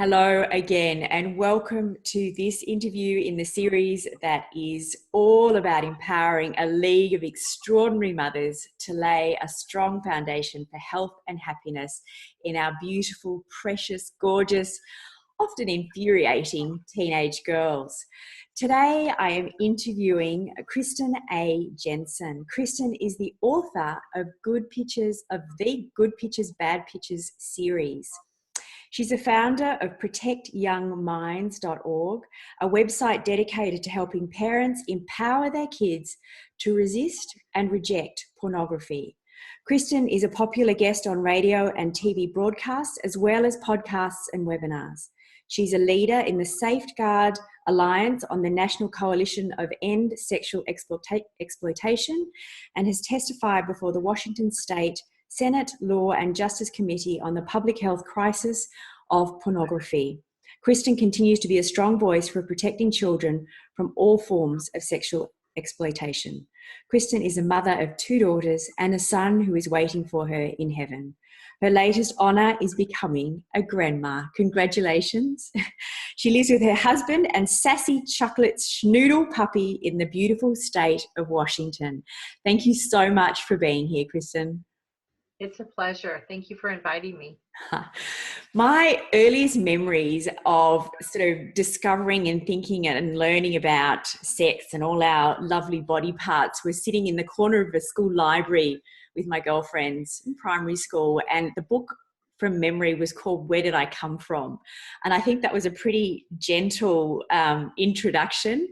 Hello again, and welcome to this interview in the series that is all about empowering a league of extraordinary mothers to lay a strong foundation for health and happiness in our beautiful, precious, gorgeous, often infuriating teenage girls. Today, I am interviewing Kristen A. Jensen. Kristen is the author of the Good Pictures, Bad Pictures series. She's a founder of protectyoungminds.org, a website dedicated to helping parents empower their kids to resist and reject pornography. Kristen is a popular guest on radio and TV broadcasts, as well as podcasts and webinars. She's a leader in the Safeguard Alliance on the National Coalition of End Sexual Exploitation and has testified before the Washington State Senate Law and Justice Committee on the public health crisis of pornography. Kristen continues to be a strong voice for protecting children from all forms of sexual exploitation. Kristen is a mother of 2 daughters and a son who is waiting for her in heaven. Her latest honour is becoming a grandma. Congratulations. She lives with her husband and sassy chocolate schnoodle puppy in the beautiful state of Washington. Thank you so much for being here, Kristen. It's a pleasure. Thank you for inviting me. My earliest memories of sort of discovering and thinking and learning about sex and all our lovely body parts was sitting in the corner of a school library with my girlfriends in primary school, and the book from memory was called Where Did I Come From? And I think that was a pretty gentle introduction.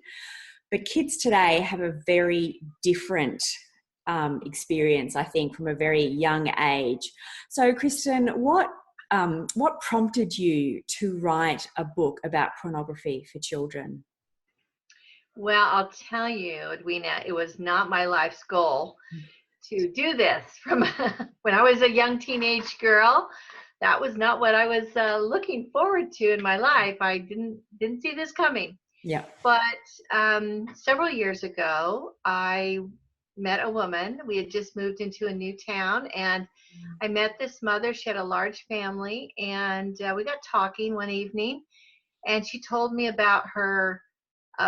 But kids today have a very different experience, I think, from a very young age. So, Kristen, what prompted you to write a book about pornography for children? Well, I'll tell you, Edwina, it was not my life's goal to do this. From when I was a young teenage girl, that was not what I was looking forward to in my life. I didn't see this coming. Yeah. But several years ago, I met a woman. We had just moved into a new town, and I met this mother. She had a large family, and we got talking one evening, and she told me about her,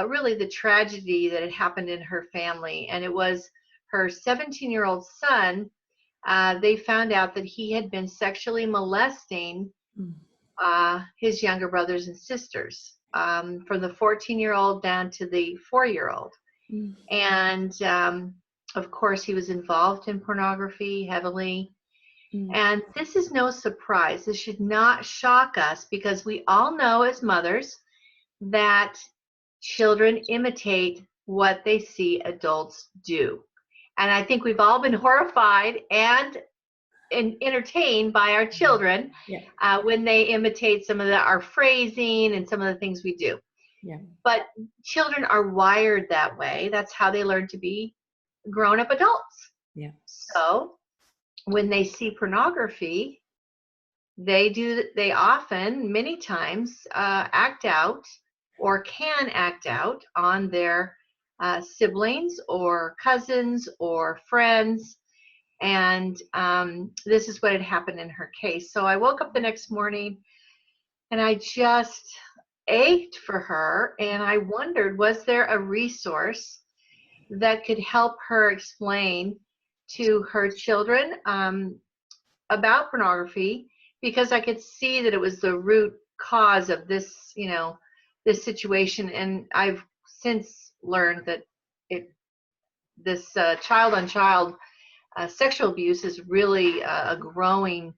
really the tragedy that had happened in her family. And it was her 17-year-old son. They found out that he had been sexually molesting his younger brothers and sisters, from the 14-year-old down to the 4-year-old. And of course, he was involved in pornography heavily. And this is no surprise. This should not shock us, because we all know as mothers that children imitate what they see adults do. And I think we've all been horrified and entertained by our children when they imitate some of our phrasing and some of the things we do. Yeah. But children are wired that way. That's how they learn to be grown-up adults. Yeah. So when they see pornography, they often, many times, act out or can act out on their siblings or cousins or friends. And this is what had happened in her case. So I woke up the next morning and I just ached for her, and I wondered, was there a resource that could help her explain to her children about pornography, because I could see that it was the root cause of this, this situation. And I've since learned that this child-on-child sexual abuse is really a growing,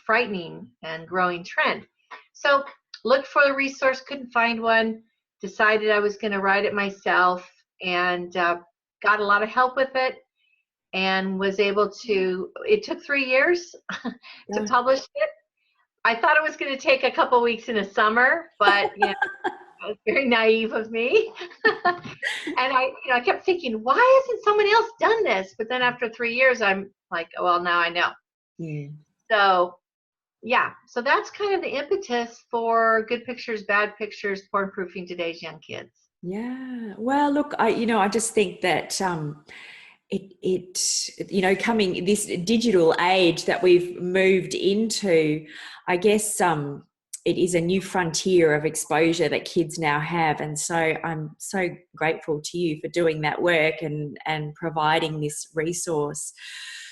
frightening and growing trend. So looked for the resource, couldn't find one, decided I was going to write it myself, and got a lot of help with it, and was able to, it took 3 years to publish it. I thought it was going to take a couple weeks in the summer, but that was very naive of me. And I kept thinking, why hasn't someone else done this? But then after 3 years, I'm like, well, now I know. So that's kind of the impetus for Good Pictures, Bad Pictures, porn proofing today's young kids. Yeah. Well, look, I just think that coming this digital age that we've moved into, I guess it is a new frontier of exposure that kids now have. And so I'm so grateful to you for doing that work and providing this resource.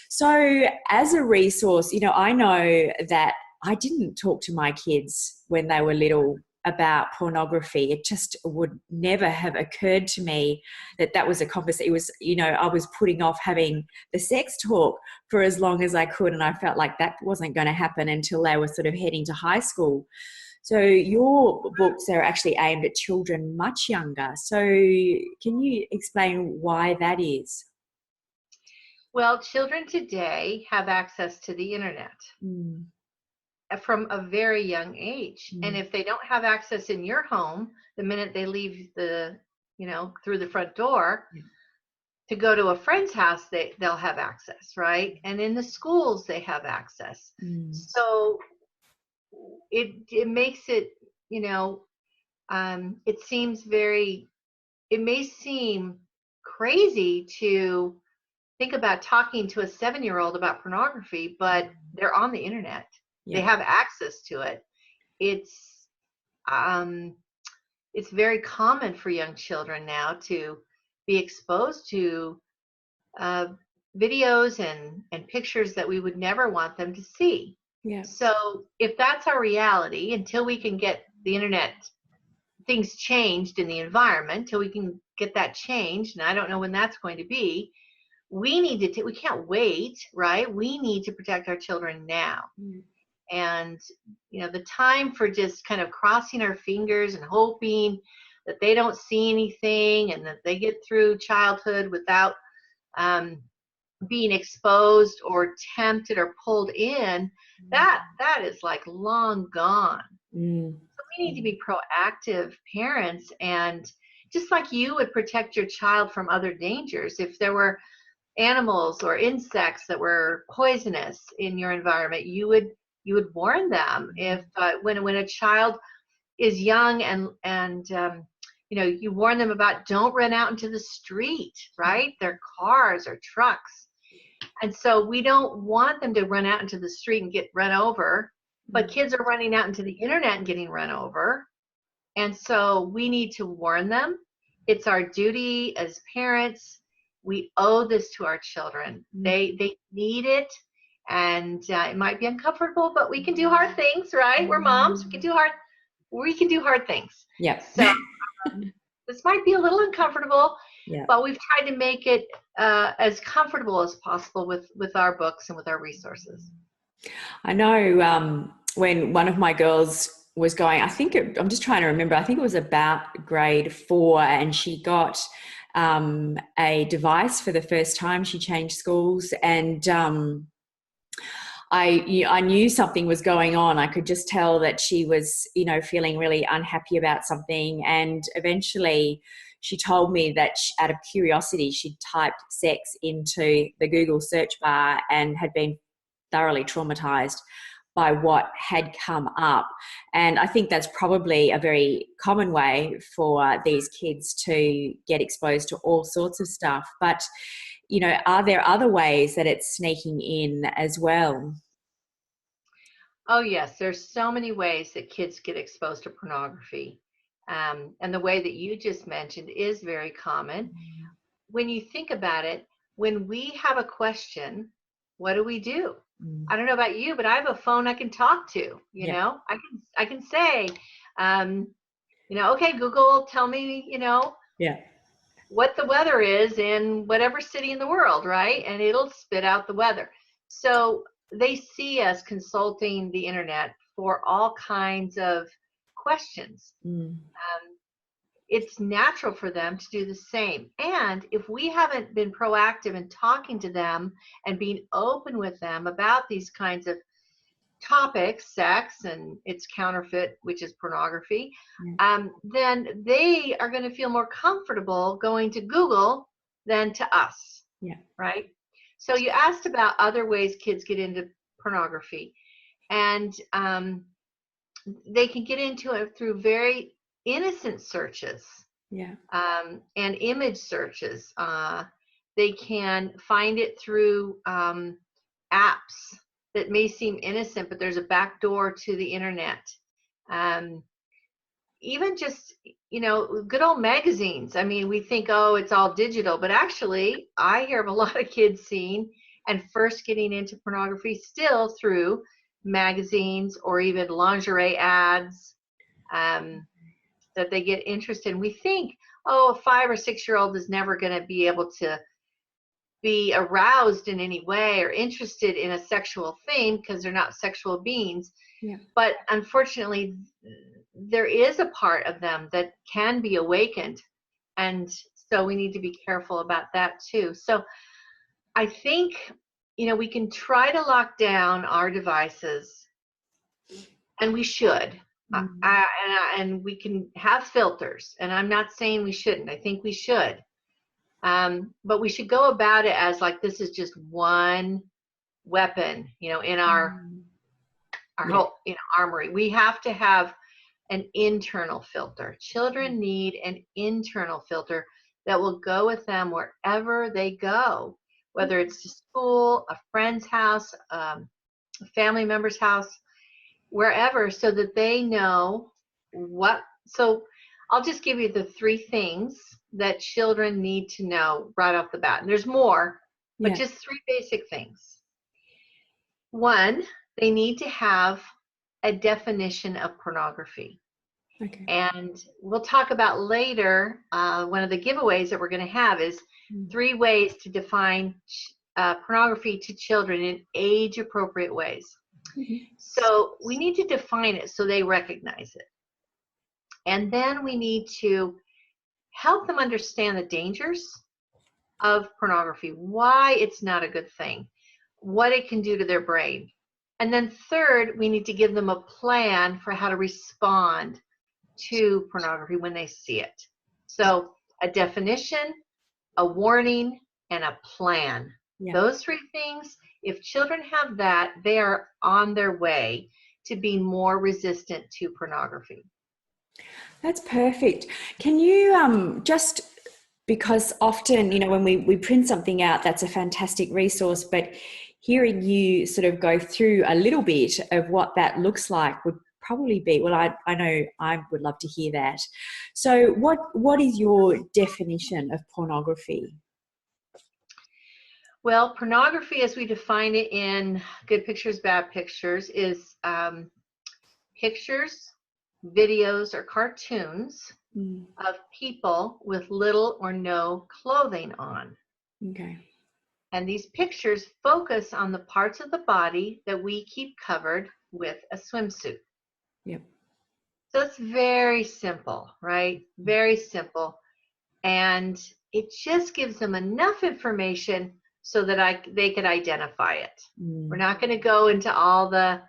So as a resource, you know, I know that I didn't talk to my kids when they were little about pornography. It just would never have occurred to me that that was a conversation. It was, you know, I was putting off having the sex talk for as long as I could, and I felt like that wasn't going to happen until they were sort of heading to high school. So your books are actually aimed at children much younger. So can you explain why that is? Well, children today have access to the internet from a very young age. And if they don't have access in your home, the minute they leave through the front door to go to a friend's house, they'll have access, right? And in the schools, they have access. So it makes it, it may seem crazy to think about talking to a 7-year-old about pornography, but they're on the internet. They have access to it. It's very common for young children now to be exposed to videos and pictures that we would never want them to see. So if that's our reality, until we can get the internet, things changed in the environment, till we can get that changed, and I don't know when that's going to be, we can't wait, right? We need to protect our children now. And, the time for just kind of crossing our fingers and hoping that they don't see anything and that they get through childhood without being exposed or tempted or pulled in, that is like long gone. So we need to be proactive parents, and just like you would protect your child from other dangers, if there were animals or insects that were poisonous in your environment, you would warn them. If when a child is young and you warn them about, don't run out into the street, right? Their cars or trucks. And so we don't want them to run out into the street and get run over, but kids are running out into the internet and getting run over. And so we need to warn them. It's our duty as parents. We owe this to our children. They need it. And it might be uncomfortable, but we can do hard things, right? We're moms. We can do hard things. Yeah. So this might be a little uncomfortable, but we've tried to make it as comfortable as possible with our books and with our resources. I know when one of my girls was going, I'm just trying to remember, I think it was about grade 4, and she got a device for the first time. She changed schools, and I knew something was going on. I could just tell that she was, feeling really unhappy about something. And eventually she told me that out of curiosity, she'd typed sex into the Google search bar and had been thoroughly traumatized by what had come up. And I think that's probably a very common way for these kids to get exposed to all sorts of stuff. But are there other ways that it's sneaking in as well? Oh, yes. There's so many ways that kids get exposed to pornography. And the way that you just mentioned is very common. When you think about it, when we have a question, what do? I don't know about you, but I have a phone I can talk to, I can say, okay, Google, tell me, what the weather is in whatever city in the world, right? And it'll spit out the weather. So they see us consulting the internet for all kinds of questions. It's natural for them to do the same. And if we haven't been proactive in talking to them and being open with them about these kinds of topics, sex and its counterfeit, which is pornography, then they are going to feel more comfortable going to Google than to us. Right? So you asked about other ways kids get into pornography, and they can get into it through very innocent searches and image searches. They can find it through apps that may seem innocent, but there's a back door to the internet. Even just, good old magazines. I mean, we think, oh, it's all digital, but actually I hear of a lot of kids seeing and first getting into pornography still through magazines or even lingerie ads, that they get interested in. We think, oh, a 5 or 6-year-old is never going to be able to be aroused in any way or interested in a sexual thing because they're not sexual beings. Yeah. But unfortunately, there is a part of them that can be awakened. And so we need to be careful about that too. So I think, we can try to lock down our devices, and we should. And we can have filters. And I'm not saying we shouldn't. I think we should. But we should go about it as like this is just one weapon, in our whole armory. We have to have an internal filter. Children need an internal filter that will go with them wherever they go, whether it's to school, a friend's house, a family member's house, wherever, so that they know what. So I'll just give you the 3 things that children need to know right off the bat. And there's more, but just 3 basic things. 1, they need to have a definition of pornography. Okay. And we'll talk about later, one of the giveaways that we're going to have is 3 ways to define pornography to children in age-appropriate ways. So we need to define it so they recognize it. And then we need to help them understand the dangers of pornography, why it's not a good thing, what it can do to their brain. And then 3rd, we need to give them a plan for how to respond to pornography when they see it. So a definition, a warning, and a plan. Yeah. Those 3 things, if children have that, they are on their way to being more resistant to pornography. That's perfect. Can you just, because often, when we print something out, that's a fantastic resource, but hearing you sort of go through a little bit of what that looks like would probably be, well, I know I would love to hear that. So what is your definition of pornography? Well, pornography, as we define it in Good Pictures, Bad Pictures, is pictures, videos, or cartoons of people with little or no clothing on. Okay. And these pictures focus on the parts of the body that we keep covered with a swimsuit. Yep. So it's very simple, right? Very simple. And it just gives them enough information so that they could identify it. We're not going to go into all the,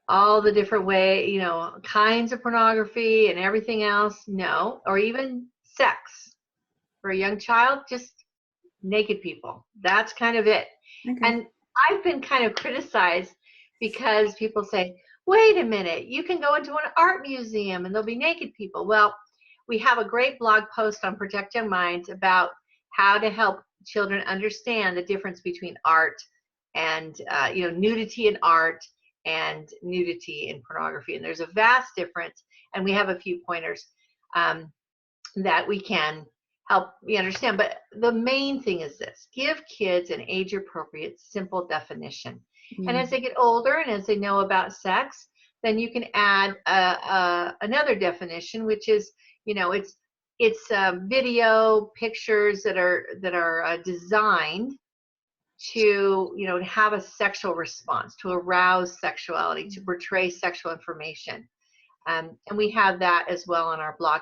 all the different kinds of pornography and everything else. No, or even sex. For a young child, just naked people. That's kind of it. Okay. And I've been kind of criticized because people say, wait a minute, you can go into an art museum and there'll be naked people. Well, we have a great blog post on Protect Young Minds about how to help children understand the difference between art and, nudity in art and nudity in pornography. And there's a vast difference. And we have a few pointers that we can help you understand. But the main thing is this: give kids an age-appropriate, simple definition. And as they get older and as they know about sex, then you can add another definition, which is, it's video pictures that are designed to, have a sexual response, to arouse sexuality, to portray sexual information. And we have that as well on our blog.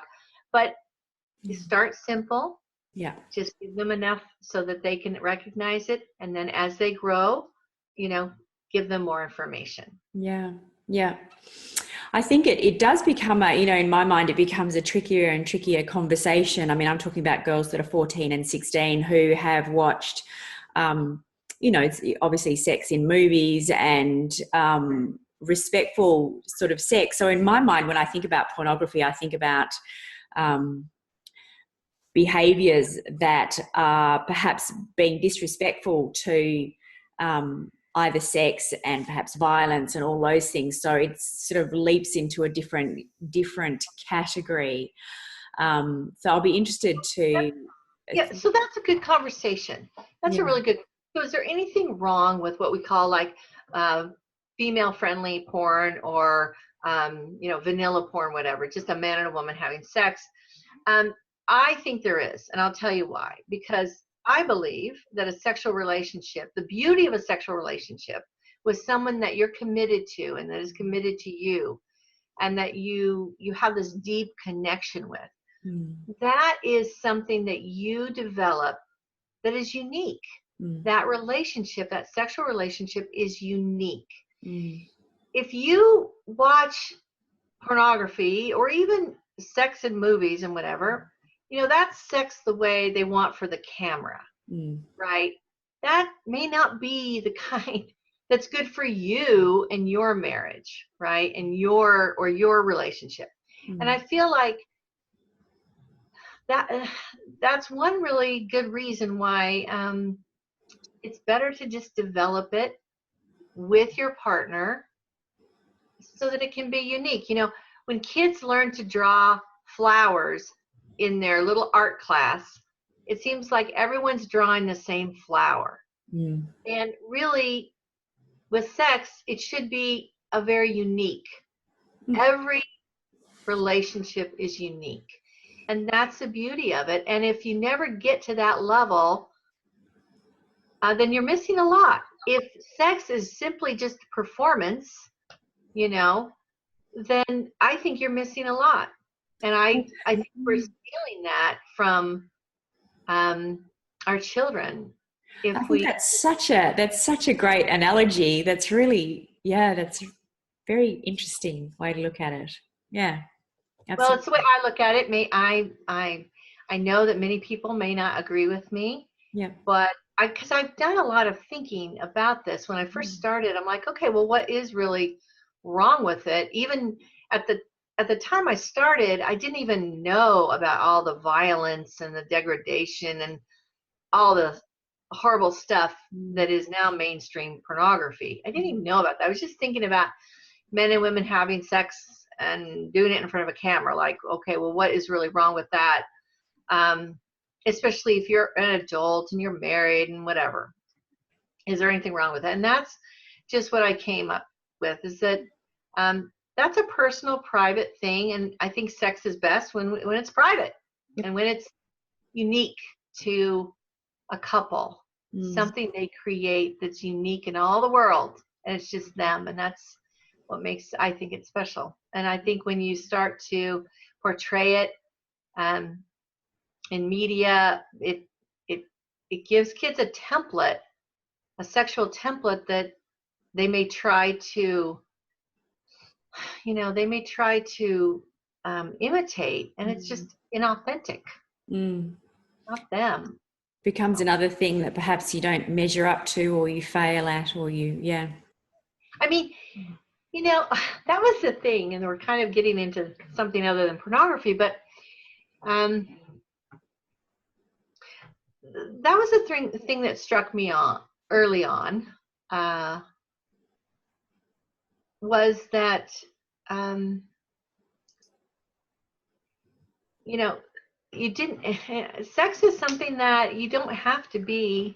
But you start simple. Yeah. Just give them enough so that they can recognize it. And then as they grow, give them more information. Yeah. Yeah. I think it does become in my mind, it becomes a trickier and trickier conversation. I mean, I'm talking about girls that are 14 and 16 who have watched, it's obviously sex in movies and respectful sort of sex. So in my mind, when I think about pornography, I think about behaviors that are perhaps being disrespectful to either sex and perhaps violence and all those things. So it sort of leaps into a different category. So I'll be interested to. Yeah, so that's a good conversation. That's a really good. So is there anything wrong with what we call like female-friendly porn or vanilla porn, whatever, just a man and a woman having sex? I think there is, and I'll tell you why. Because I believe that a sexual relationship, the beauty of a sexual relationship with someone that you're committed to and that is committed to you, and that you have this deep connection with, that is something that you develop that is unique. That relationship, that sexual relationship is unique. If you watch pornography or even sex in movies and whatever, that's sex the way they want for the camera, right? That may not be the kind that's good for you and your marriage, right? And your relationship. And I feel like that's one really good reason why it's better to just develop it with your partner so that it can be unique. When kids learn to draw flowers in their little art class, it seems like everyone's drawing the same flower. And really, with sex, it should be a very unique. Every relationship is unique. And that's the beauty of it. And if you never get to that level, then you're missing a lot. If sex is simply just performance, then I think you're missing a lot. And I think we're stealing that from our children. I think that's such a great analogy. That's really, that's a very interesting way to look at it. Yeah. Absolutely. Well, it's the way I look at it. I know that many people may not agree with me. Yeah. But because I've done a lot of thinking about this. When I first started, I'm like, okay, well, what is really wrong with it? Even at the time I started, I didn't even know about all the violence and the degradation and all the horrible stuff that is now mainstream pornography. I didn't even know about that. I was just thinking about men and women having sex and doing it in front of a camera. Like, okay, well, what is really wrong with that? Especially if you're an adult and you're married and whatever. Is there anything wrong with it? And that's just what I came up with, is that that's a personal, private thing. And I think sex is best when it's private and when it's unique to a couple, something they create that's unique in all the world. And it's just them. And that's what makes, I think, it special. And I think when you start to portray it in media, it gives kids a template, a sexual template that they may try to, imitate, and it's just inauthentic. Not them. Becomes another thing that perhaps you don't measure up to, or you fail at, or I mean, that was the thing, and we're kind of getting into something other than pornography, but that was the thing that struck me early on, was that, you didn't, sex is something that you don't have to be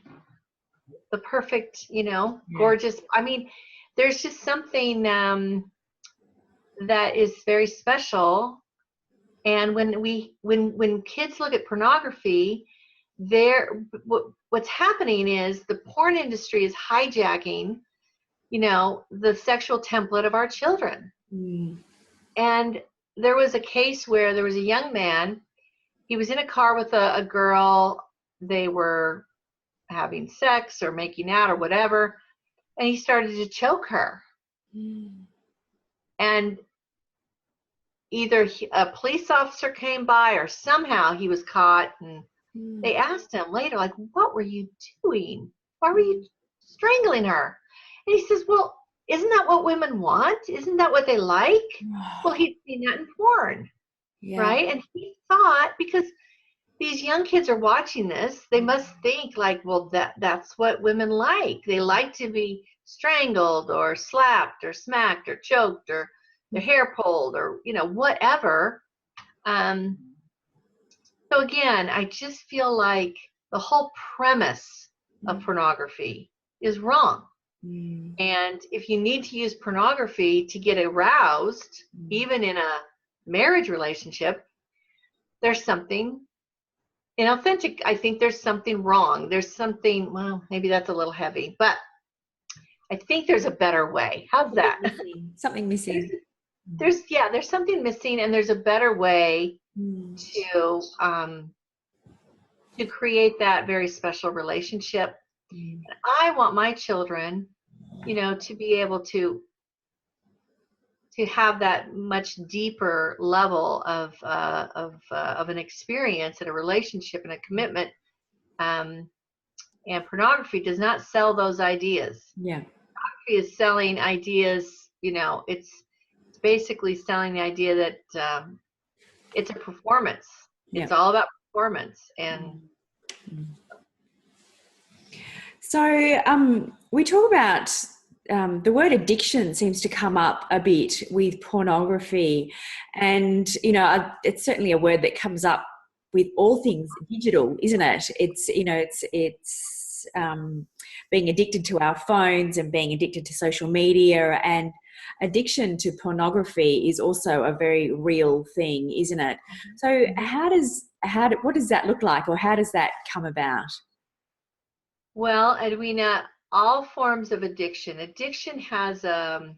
the perfect, gorgeous. I mean, there's just something that is very special. And when kids look at pornography, what's happening is the porn industry is hijacking, the sexual template of our children. And there was a case where there was a young man. He was in a car with a girl. They were having sex or making out or whatever, and he started to choke her. And either a police officer came by or somehow he was caught, and they asked him later, like, what were you doing? Why were you strangling her? And he says, well, isn't that what women want? Isn't that what they like? Well, he'd seen that in porn, right? And he thought, because these young kids are watching this, they must think like, well, that's what women like. They like to be strangled or slapped or smacked or choked or their hair pulled or, whatever. So again, I just feel like the whole premise of pornography is wrong. And if you need to use pornography to get aroused, even in a marriage relationship, there's something inauthentic. I think there's something wrong. There's something, well, maybe that's a little heavy, but I think there's a better way. How's that? Something missing. There's something missing, and there's a better way to create that very special relationship. I want my children, to be able to have that much deeper level of an experience and a relationship and a commitment. And pornography does not sell those ideas. Yeah. Pornography is selling ideas, it's basically selling the idea that it's a performance. It's all about performance. And so we talk about the word addiction seems to come up a bit with pornography, and it's certainly a word that comes up with all things digital, isn't it? It's it's being addicted to our phones and being addicted to social media, and addiction to pornography is also a very real thing, isn't it? So what does that look like, or how does that come about? Well, Edwina, all forms of addiction has a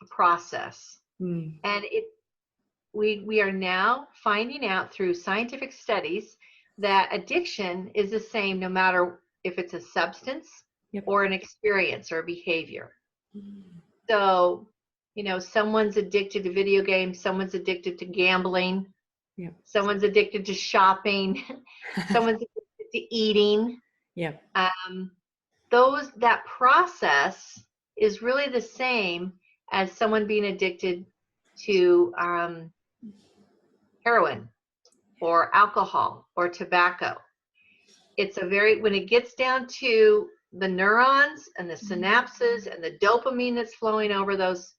process, and we are now finding out through scientific studies that addiction is the same no matter if it's a substance or an experience or a behavior. So, someone's addicted to video games, someone's addicted to gambling, someone's addicted to shopping, someone's addicted to eating. That process is really the same as someone being addicted to heroin or alcohol or tobacco. When it gets down to the neurons and the synapses and the dopamine that's flowing over those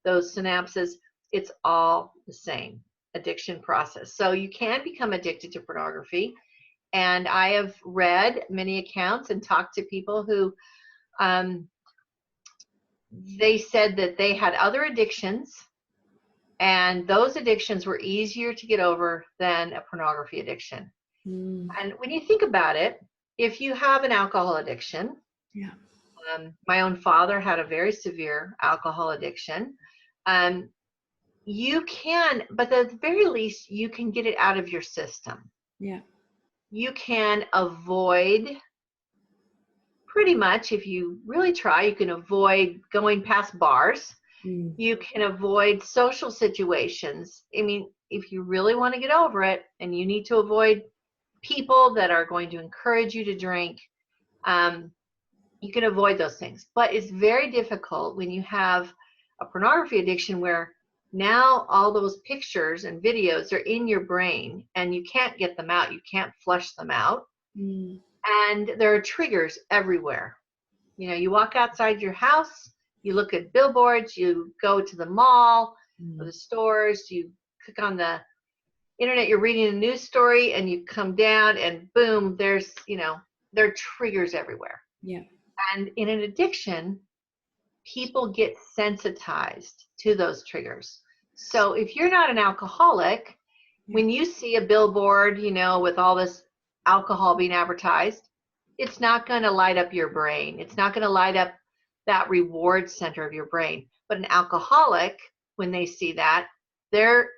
synapses, it's all the same addiction process. So you can become addicted to pornography. And I have read many accounts and talked to people who they said that they had other addictions, and those addictions were easier to get over than a pornography addiction. And when you think about it, if you have an alcohol addiction, my own father had a very severe alcohol addiction. You can, but at the very least, you can get it out of your system. You can avoid, pretty much, if you really try, you can avoid going past bars. You can avoid social situations. I mean, if you really want to get over it and you need to avoid people that are going to encourage you to drink, you can avoid those things. But it's very difficult when you have a pornography addiction where now all those pictures and videos are in your brain and you can't get them out. You can't flush them out. And there are triggers everywhere. You walk outside your house, you look at billboards, you go to the mall or the stores, you click on the internet, you're reading a news story, and you come down and boom, there are triggers everywhere. And in an addiction, people get sensitized to those triggers. So if you're not an alcoholic, when you see a billboard, with all this alcohol being advertised, it's not going to light up your brain. It's not going to light up that reward center of your brain. But an alcoholic, when they see that, their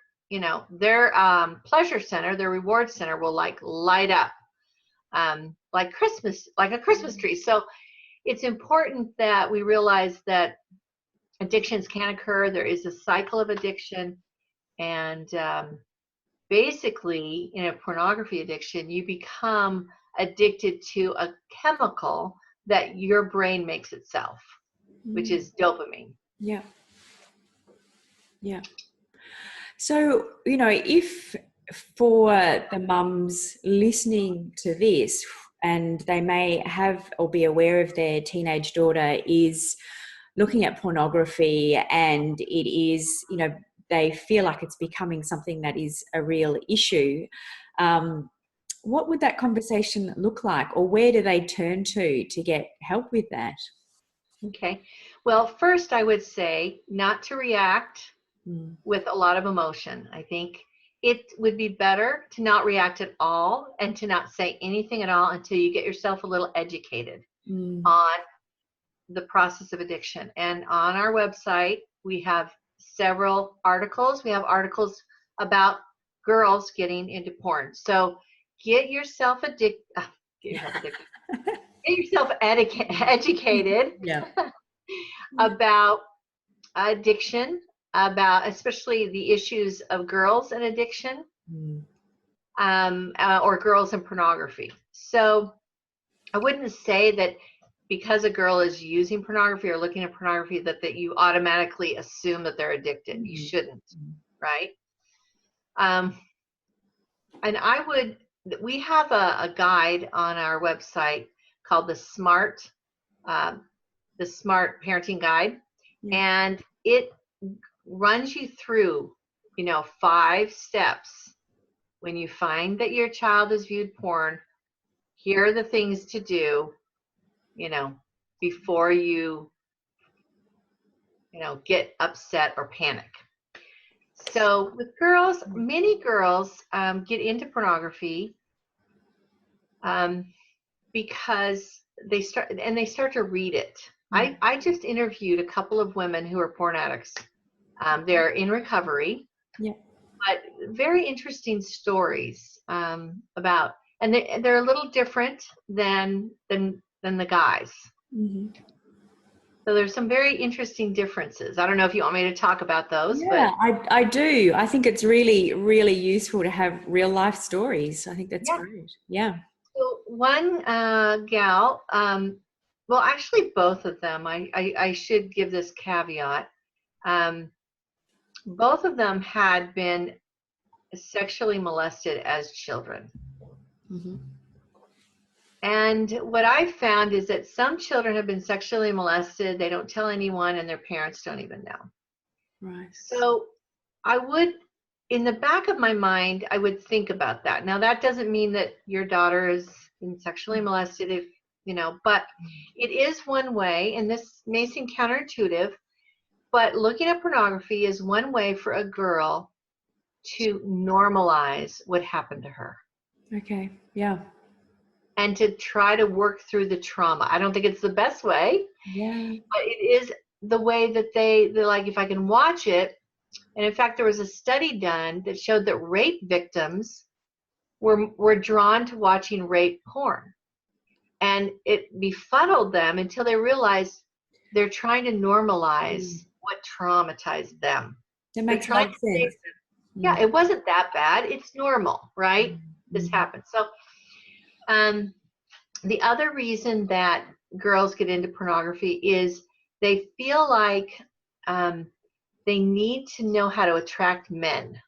pleasure center, their reward center will light up like a Christmas tree. So it's important that we realize that addictions can occur. There is a cycle of addiction, and basically in a pornography addiction, you become addicted to a chemical that your brain makes itself, which is dopamine. So, if for the mums listening to this, and they may have or be aware of their teenage daughter is looking at pornography, and it is, you know, they feel like it's becoming something that is a real issue. What would that conversation look like, or where do they turn to get help with that? Okay. Well, first I would say not to react with a lot of emotion. I think it would be better to not react at all and to not say anything at all until you get yourself a little educated on the process of addiction. And on our website, we have several articles. We have articles about girls getting into porn. So get yourself addicted. Get yourself educated about addiction, about especially the issues of girls and addiction, or girls and pornography. So I wouldn't say that because a girl is using pornography or looking at pornography that you automatically assume that they're addicted. You shouldn't, right? And we have a guide on our website called the Smart Parenting Guide, and it runs you through, 5 steps. When you find that your child has viewed porn, here are the things to do, before you get upset or panic. So with girls, many girls get into pornography because they start to read it. I just interviewed a couple of women who are porn addicts. They're in recovery, but very interesting stories about, and they're a little different than the guys. So there's some very interesting differences. I don't know if you want me to talk about those. Yeah, but I do. I think it's really, really useful to have real life stories. I think that's great. Yeah. So one gal, well, actually both of them, I should give this caveat. Both of them had been sexually molested as children. And what I found is that some children have been sexually molested, they don't tell anyone, and their parents don't even know. Right. So I would, in the back of my mind, I would think about that. Now, that doesn't mean that your daughter has been sexually molested, but it is one way, and this may seem counterintuitive, but looking at pornography is one way for a girl to normalize what happened to her. Okay, yeah. And to try to work through the trauma. I don't think it's the best way, but it is the way that they're like, if I can watch it. And in fact, there was a study done that showed that rape victims were drawn to watching rape porn. And it befuddled them until they realized they're trying to normalize what traumatized them. That makes a lot of sense. Yeah, it wasn't that bad. It's normal, right? This happens. So the other reason that girls get into pornography is they feel like they need to know how to attract men.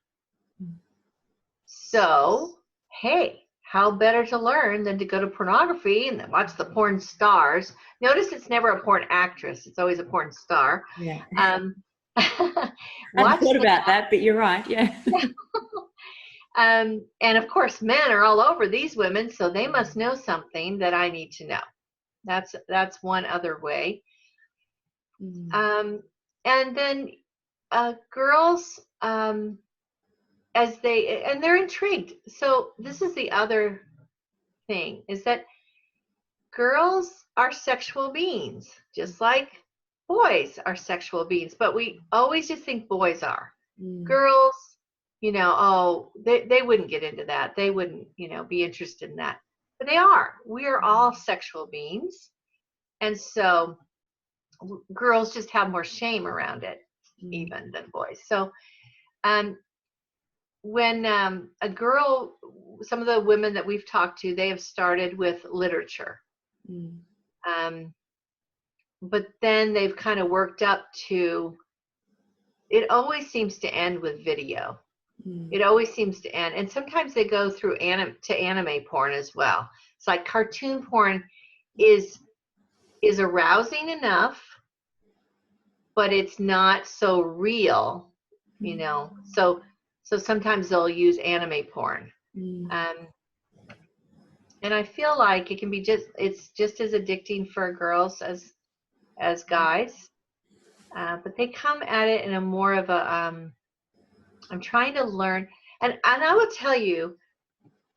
So, hey, how better to learn than to go to pornography and then watch the porn stars? Notice it's never a porn actress. It's always a porn star. Yeah. I thought about that, but you're right. Yeah. And of course, men are all over these women, so they must know something that I need to know. That's one other way. And then girls, they're intrigued. So this is the other thing, is that girls are sexual beings, just like boys are sexual beings, but we always just think boys are. Girls, they wouldn't get into that. They wouldn't, be interested in that. But they are. We are all sexual beings. And so girls just have more shame around it, even than boys. So when a girl, some of the women that we've talked to, they have started with literature. But then they've kind of worked up to, it always seems to end with video. It always seems to end. And sometimes they go through anime porn as well. It's like cartoon porn is arousing enough, but it's not so real, you know. So sometimes they'll use anime porn. And I feel like it can be it's just as addicting for girls as guys. But they come at it in a more of a, I'm trying to learn. And I will tell you,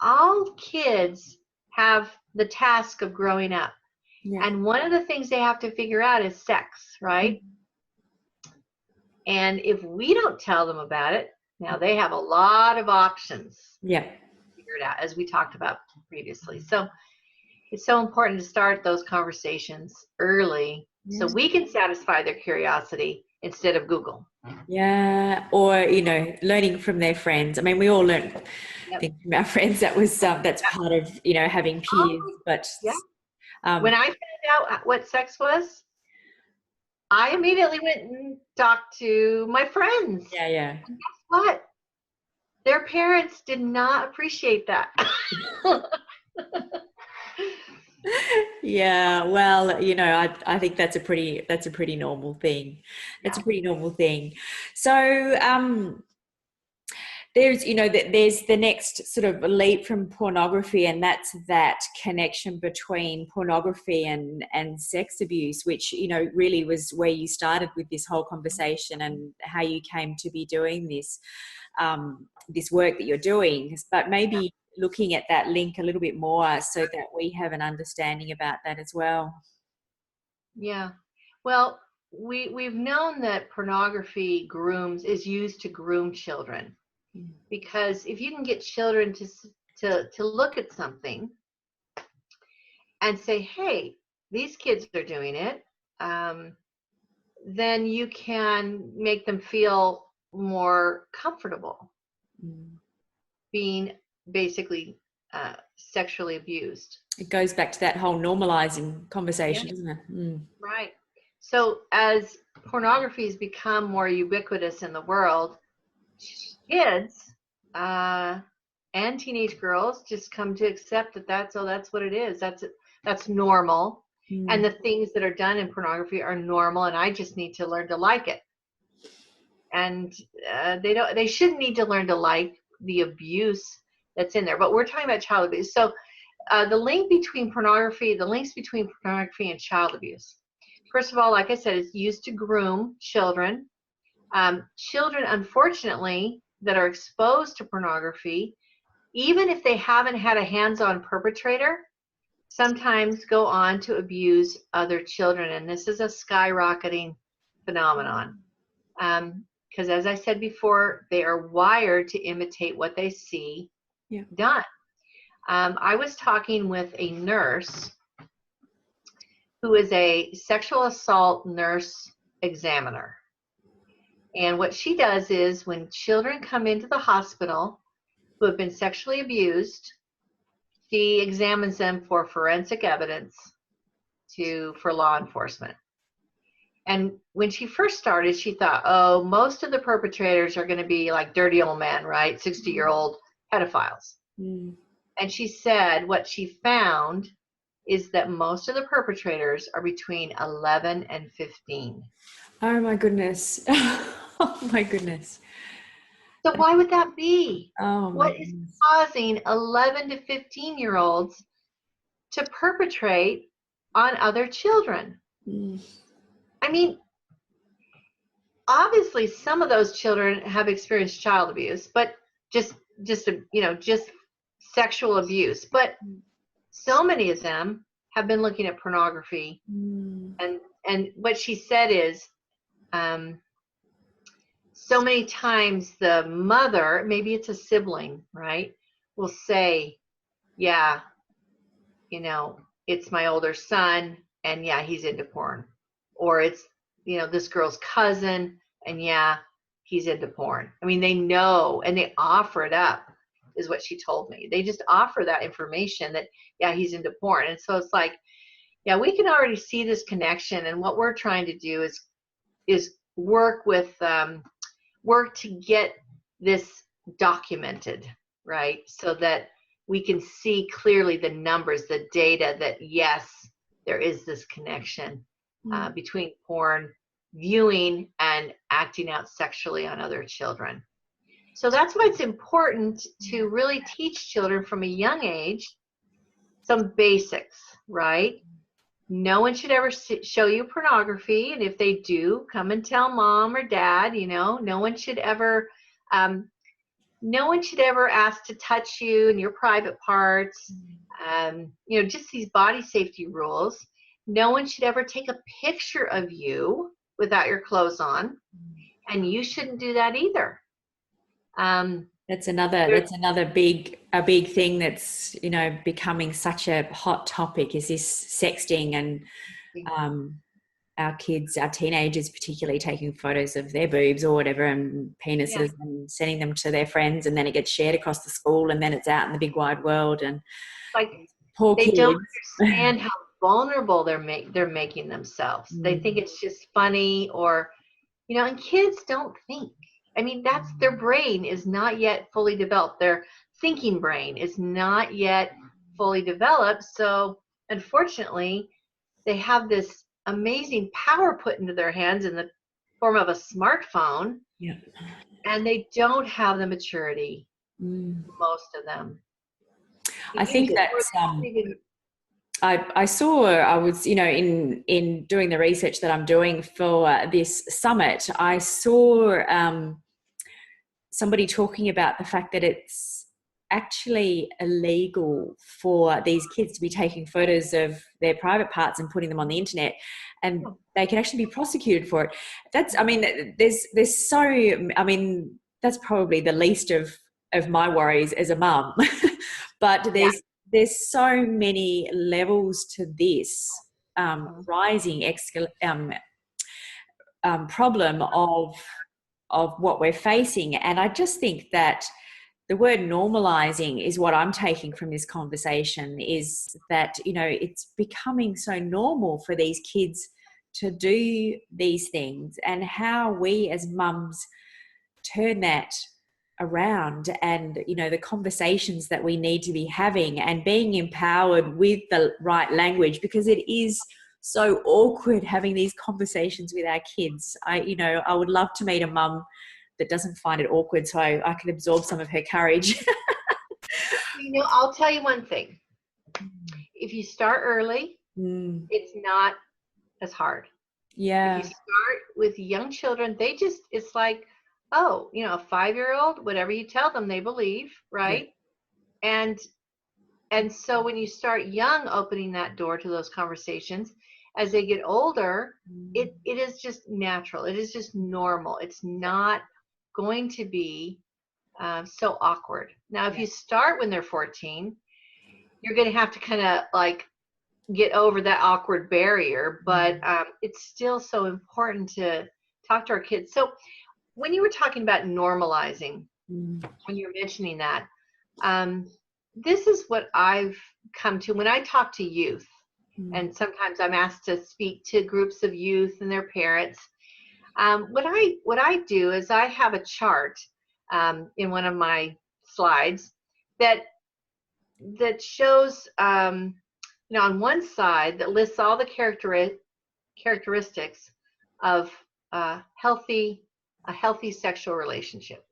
all kids have the task of growing up. Yeah. And one of the things they have to figure out is sex, right? And if we don't tell them about it, now they have a lot of options. Yeah. To figure it out, as we talked about previously. So it's so important to start those conversations early so we can satisfy their curiosity instead of Google. Yeah, or learning from their friends. I mean, we all learn things from our friends. That's part of having peers. But when I found out what sex was, I immediately went and talked to my friends. Yeah. And guess what? Their parents did not appreciate that. Yeah, well, I think that's a pretty normal thing. That's a pretty normal thing. So, there's the next sort of leap from pornography, and that's that connection between pornography and sex abuse, which really was where you started with this whole conversation and how you came to be doing this work that you're doing. But maybe looking at that link a little bit more so that we have an understanding about that as well. Yeah, well, we've known that pornography is used to groom children. Because if you can get children to look at something and say, hey, these kids are doing it, then you can make them feel more comfortable being basically sexually abused. It goes back to that whole normalizing conversation, doesn't it? Right. So as pornography has become more ubiquitous in the world, kids and teenage girls just come to accept that that's what it is. That's normal. And the things that are done in pornography are normal, and I just need to learn to like it. And they shouldn't need to learn to like the abuse that's in there. But we're talking about child abuse. So the links between pornography and child abuse. First of all, like I said, it's used to groom children. Children, unfortunately, that are exposed to pornography, even if they haven't had a hands-on perpetrator, sometimes go on to abuse other children. And this is a skyrocketing phenomenon. Because as I said before, they are wired to imitate what they see done. I was talking with a nurse who is a sexual assault nurse examiner. And what she does is when children come into the hospital who have been sexually abused, she examines them for forensic evidence for law enforcement. And when she first started, she thought, oh, most of the perpetrators are going to be like dirty old men, right? 60-year-old pedophiles. And she said what she found is that most of the perpetrators are between 11 and 15. Oh my goodness. Oh my goodness. So why would that be? Oh, what is causing 11 to 15-year-olds to perpetrate on other children? I mean, obviously some of those children have experienced child abuse, but just sexual abuse. But so many of them have been looking at pornography. And what she said is, so many times the mother, maybe it's a sibling, right, will say, yeah, it's my older son, and yeah, he's into porn. Or it's, this girl's cousin, and yeah, he's into porn. I mean, they know, and they offer it up, is what she told me. They just offer that information that, yeah, he's into porn. And so it's like, yeah, we can already see this connection. And what we're trying to do is work to get this documented, right? So that we can see clearly the numbers, the data that yes, there is this connection between porn viewing and acting out sexually on other children. So that's why it's important to really teach children from a young age some basics, right? No one should ever show you pornography, and if they do, come and tell mom or dad. No one should ever ask to touch you and your private parts. Just these body safety rules. No one should ever take a picture of you without your clothes on, and you shouldn't do that either. That's another big thing that's becoming such a hot topic, is this sexting, and our teenagers particularly, taking photos of their boobs or whatever and penises and sending them to their friends, and then it gets shared across the school, and then it's out in the big wide world. And like poor they kids don't understand how vulnerable they're making themselves. They think it's just funny, or and kids don't think. I mean, that's their brain is not yet fully developed. Their thinking brain is not yet fully developed. So unfortunately, they have this amazing power put into their hands in the form of a smartphone. Yeah. And they don't have the maturity, most of them. I think that's I was, in doing the research that I'm doing for this summit, I saw somebody talking about the fact that it's actually illegal for these kids to be taking photos of their private parts and putting them on the internet, and they can actually be prosecuted for it. That's probably the least of my worries as a mum. But there's so many levels to this rising problem of what we're facing. And I just think that the word normalizing is what I'm taking from this conversation, is that, it's becoming so normal for these kids to do these things, and how we as mums turn that around, and the conversations that we need to be having, and being empowered with the right language, because it is so awkward having these conversations with our kids. I would love to meet a mum that doesn't find it awkward, so I can absorb some of her courage. I'll tell you one thing. If you start early, it's not as hard. Yeah. If you start with young children, it's like, a 5-year-old, whatever you tell them, they believe, right? Yeah. And so when you start young, opening that door to those conversations, as they get older, it is just natural. It is just normal. It's not going to be so awkward. Now, if you start when they're 14, you're going to have to kind of like get over that awkward barrier, but it's still so important to talk to our kids. So when you were talking about normalizing, when you're mentioning that, this is what I've come to when I talk to youth. And sometimes I'm asked to speak to groups of youth and their parents. What I do is I have a chart in one of my slides that shows, on one side, that lists all the characteristics of a healthy sexual relationship.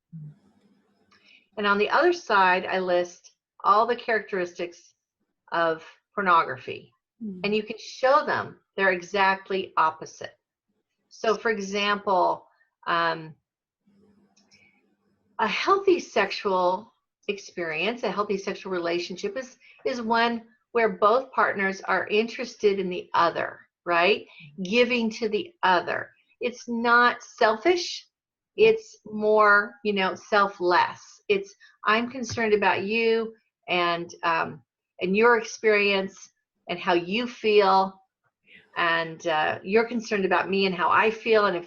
And on the other side, I list all the characteristics of pornography. And you can show them they're exactly opposite. So, for example, a healthy sexual experience, a healthy sexual relationship is one where both partners are interested in the other, right? Giving to the other. It's not selfish. It's more, selfless. It's, I'm concerned about you and your experience and how you feel, and you're concerned about me and how I feel, and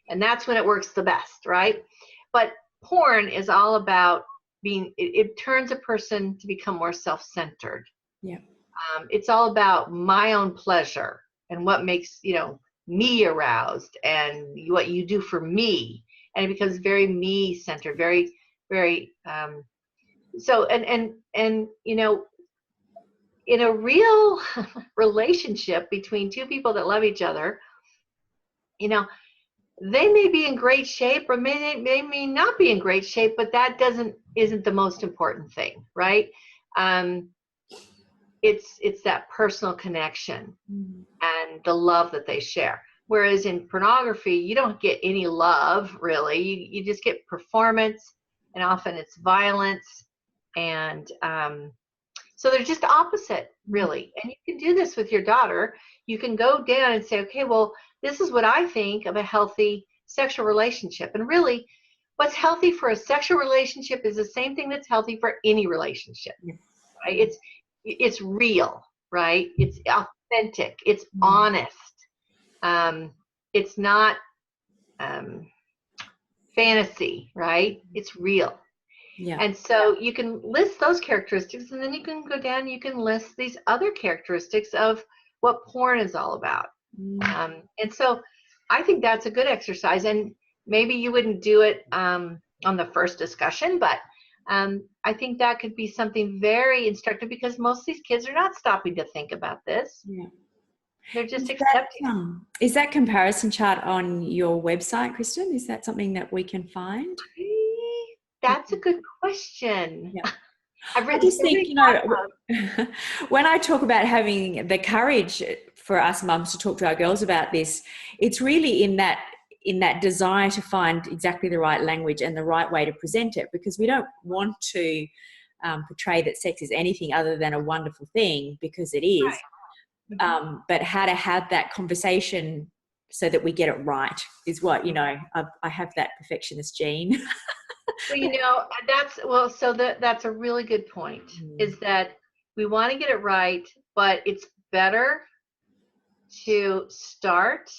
and that's when it works the best, right? But porn is all about it turns a person to become more self-centered. Yeah. It's all about my own pleasure and what makes, me aroused, and what you do for me. And it becomes very me-centered, very, very, So, and you know, in a real relationship between two people that love each other, you know, they may be in great shape or they may not be in great shape, but that isn't the most important thing, right? Um, it's that personal connection and the love that they share. Whereas in pornography, you don't get any love really. You just get performance, and often it's violence, and so they're just opposite, really. And you can do this with your daughter. You can go down and say, okay, well, this is what I think of a healthy sexual relationship. And really, what's healthy for a sexual relationship is the same thing that's healthy for any relationship. Right? It's real, right? It's authentic. It's honest. It's not fantasy, right? It's real. Yeah. And so you can list those characteristics, and then you can go down, you can list these other characteristics of what porn is all about. And so I think that's a good exercise. And maybe you wouldn't do it on the first discussion, but I think that could be something very instructive, because most of these kids are not stopping to think about this. Yeah. They're just accepting. Is that comparison chart on your website, Kristen? Is that something that we can find? That's a good question. Yeah. I've I written just so think, many when I talk about having the courage for us mums to talk to our girls about this, it's really in that desire to find exactly the right language and the right way to present it, because we don't want to portray that sex is anything other than a wonderful thing, because it is. Right. But how to have that conversation so that we get it right is what, I have that perfectionist gene. Well, that's a really good point, is that we want to get it right, but it's better to start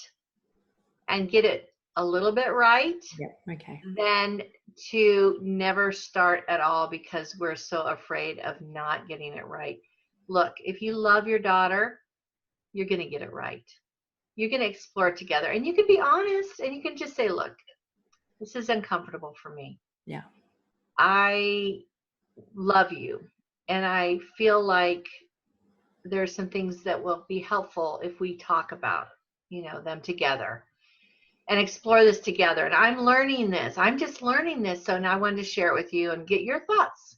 and get it a little bit right than to never start at all because we're so afraid of not getting it right. Look, if you love your daughter, you're going to get it right. You're going to explore it together, and you can be honest, and you can just say, look, this is uncomfortable for me. Yeah. I love you, and I feel like there's some things that will be helpful if we talk about, them together and explore this together. And I'm learning this. I'm just learning this. So now I wanted to share it with you and get your thoughts.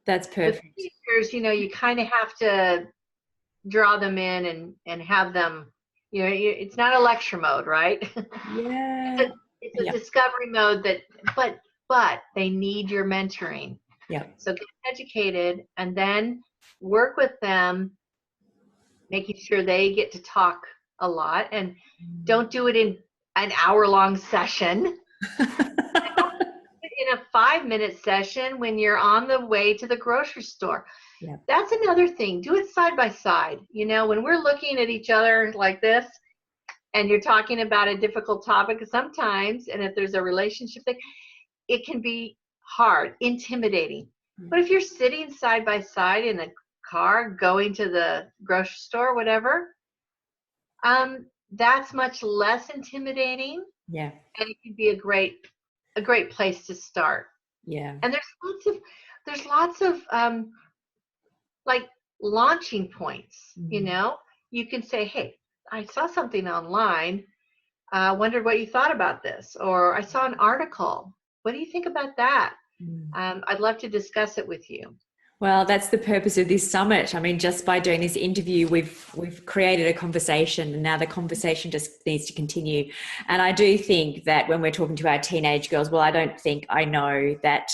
That's perfect. With teachers, you kind of have to draw them in and have them, it's not a lecture mode, right? Yeah. It's a discovery mode but they need your mentoring. Yeah. So get educated and then work with them, making sure they get to talk a lot, and don't do it in an hour-long session. In a 5-minute session when you're on the way to the grocery store. Yeah. That's another thing. Do it side by side. When we're looking at each other like this and you're talking about a difficult topic sometimes, and if there's a relationship thing, it can be hard, intimidating. But if you're sitting side by side in a car going to the grocery store, whatever, that's much less intimidating. Yeah. And it can be a great place to start. Yeah. And there's lots of like launching points. You can say, hey, I saw something online, wondered what you thought about this, or I saw an article, what do you think about that? I'd love to discuss it with you. Well, that's the purpose of this summit. I mean, just by doing this interview, we've created a conversation, and now the conversation just needs to continue. And I do think that when we're talking to our teenage girls, well, I don't think I know that,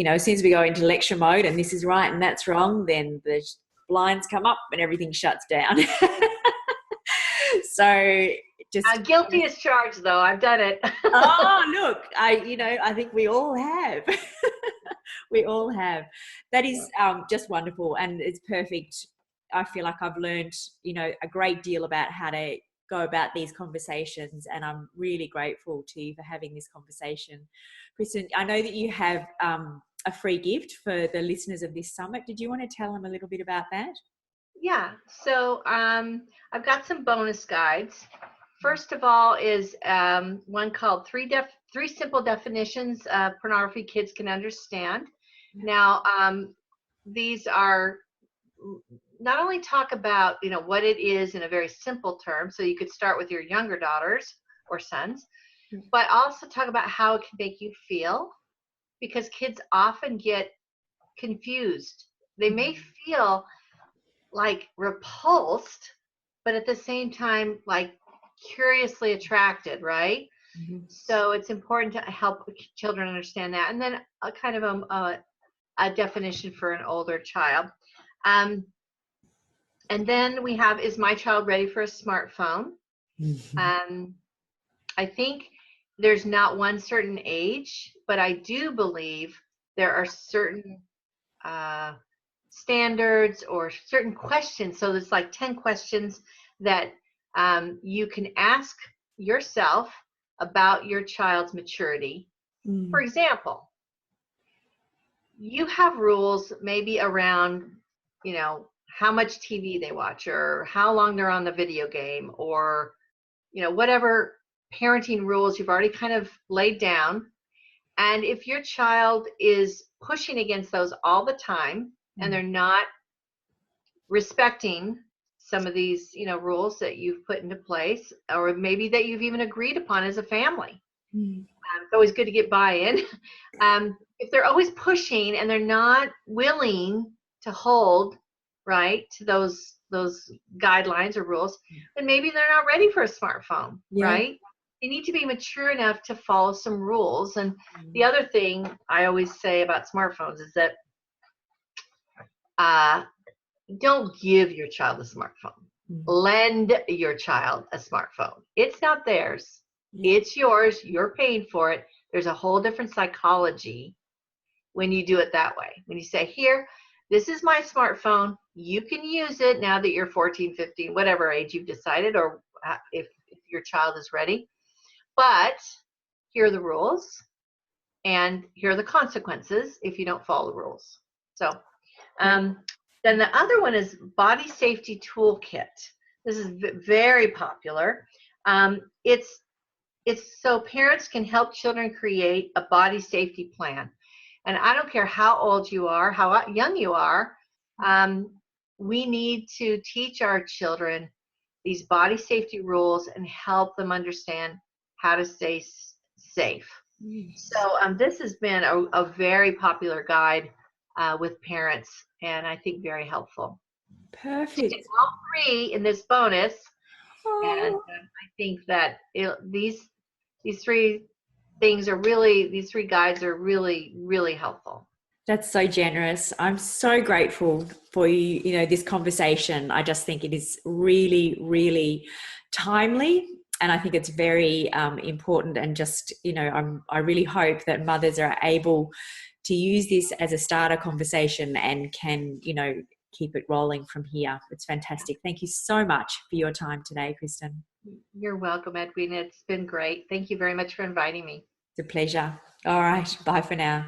as soon as we go into lecture mode and this is right and that's wrong, then the blinds come up and everything shuts down. So just guilty as charged, though. I've done it. Oh, look, I think we all have. We all have. That is just wonderful, and it's perfect. I feel like I've learned, a great deal about how to go about these conversations, and I'm really grateful to you for having this conversation. Kristen, I know that you have a free gift for the listeners of this summit. Did you want to tell them a little bit about that? Yeah. So I've got some bonus guides. First of all is one called Three Simple Definitions Pornography Kids Can Understand. Now, these are not only talk about, what it is in a very simple term, so you could start with your younger daughters or sons, but also talk about how it can make you feel, because kids often get confused. They may feel like repulsed, but at the same time, like curiously attracted, right? So it's important to help children understand that. And then a kind of a definition for an older child. And then we have, is my child ready for a smartphone? I think there's not one certain age, but I do believe there are certain standards or certain questions. So there's like 10 questions that you can ask yourself about your child's maturity. For example, you have rules maybe around, how much TV they watch, or how long they're on the video game, or, whatever parenting rules you've already kind of laid down. And if your child is pushing against those all the time, and they're not respecting some of these, rules that you've put into place, or maybe that you've even agreed upon as a family. It's always good to get buy-in. If they're always pushing and they're not willing to hold right to those guidelines or rules, then maybe they're not ready for a smartphone, right? They need to be mature enough to follow some rules. And the other thing I always say about smartphones is that don't give your child a smartphone. Lend your child a smartphone. It's not theirs. It's yours. You're paying for it. There's a whole different psychology when you do it that way. When you say, here, this is my smartphone. You can use it now that you're 14, 15, whatever age you've decided, or if your child is ready. But here are the rules, and here are the consequences if you don't follow the rules. So then the other one is Body Safety Toolkit. This is very popular. It's so parents can help children create a body safety plan. And I don't care how old you are, how young you are, we need to teach our children these body safety rules and help them understand how to stay safe. So this has been a very popular guide with parents, and I think very helpful. Perfect. All three in this bonus, and I think that these three things are really, these three guides are really, really helpful. That's so generous. I'm so grateful for this conversation. I just think it is really, really timely. And I think it's very important. And just, I really hope that mothers are able to use this as a starter conversation and can, keep it rolling from here. It's fantastic. Thank you so much for your time today, Kristen. You're welcome, Edwina. It's been great. Thank you very much for inviting me. It's a pleasure. All right. Bye for now.